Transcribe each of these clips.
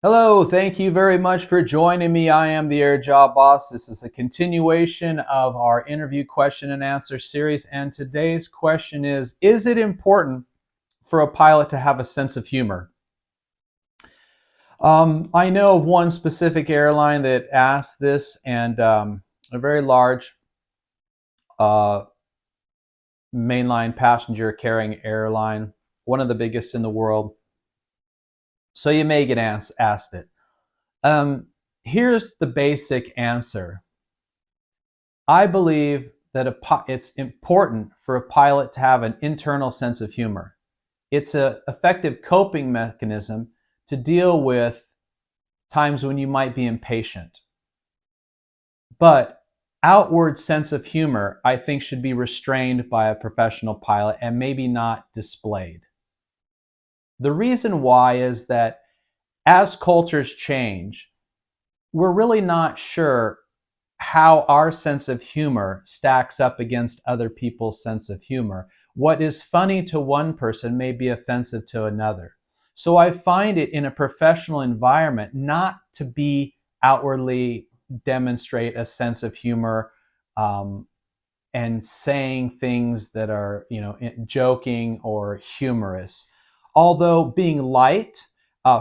Hello, thank you very much for joining me. I am the AirJobBoss. This is a continuation of our interview question and answer series. And today's question is it important for a pilot to have a sense of humor? I know of one specific airline that asked this, and a very large uh, mainline passenger carrying airline, one of the biggest in the world. So you may get asked it. Um, Here's the basic answer. I believe that it's important for a pilot to have an internal sense of humor. It's an effective coping mechanism to deal with times when you might be impatient. But outward sense of humor, I think, should be restrained by a professional pilot and maybe not displayed. The reason why is that as cultures change, we're really not sure how our sense of humor stacks up against other people's sense of humor. What is funny to one person may be offensive to another. So I find it in a professional environment not to be outwardly demonstrate a sense of humor and saying things that are, joking or humorous. Although being light,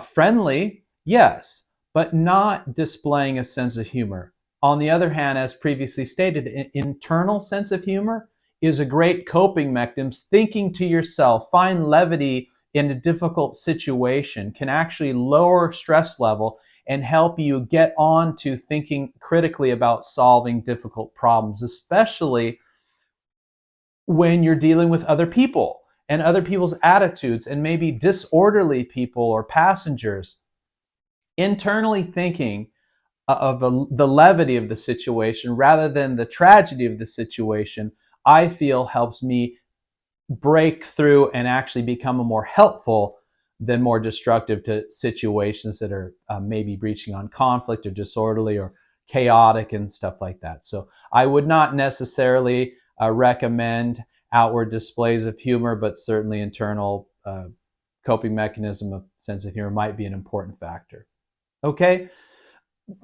friendly, yes, but not displaying a sense of humor. On the other hand, as previously stated, an internal sense of humor is a great coping mechanism. Thinking to yourself, find levity in a difficult situation can actually lower stress level and help you get on to thinking critically about solving difficult problems, especially when you're dealing with other people and other people's attitudes and maybe disorderly people or passengers. Internally thinking of the levity of the situation rather than the tragedy of the situation, I feel helps me break through and actually become a more helpful than more destructive to situations that are maybe breaching on conflict or disorderly or chaotic and stuff like that. So I would not necessarily recommend outward displays of humor, but certainly internal coping mechanism of sense of humor might be an important factor. Okay,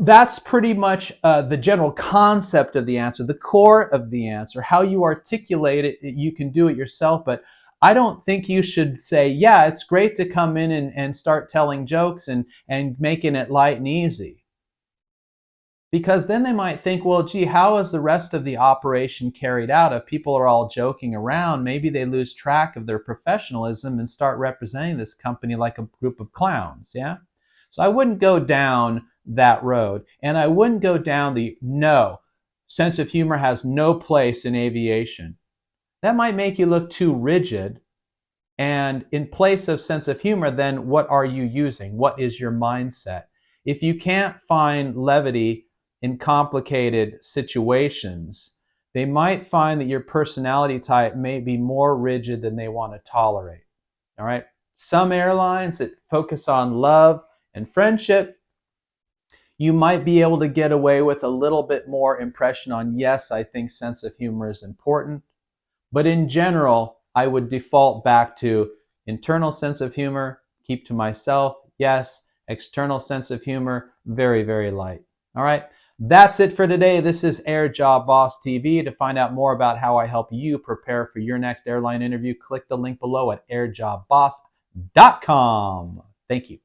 that's pretty much the general concept of the answer, the core of the answer. How you articulate it, you can do it yourself, but I don't think you should say, yeah, it's great to come in and start telling jokes and making it light and easy. Because then they might think, well, gee, how is the rest of the operation carried out? If people are all joking around, maybe they lose track of their professionalism and start representing this company like a group of clowns, yeah? So I wouldn't go down that road. And I wouldn't go down the no, sense of humor has no place in aviation. That might make you look too rigid. And in place of sense of humor, then what are you using? What is your mindset? If you can't find levity in complicated situations, they might find that your personality type may be more rigid than they want to tolerate. All right. Some airlines that focus on love and friendship, you might be able to get away with a little bit more impression on, yes, I think sense of humor is important. But in general, I would default back to internal sense of humor, keep to myself, yes. External sense of humor, very, very light. All right. That's it for today. This is AirJobBoss TV. To find out more about how I help you prepare for your next airline interview, click the link below at airjobboss.com. Thank you.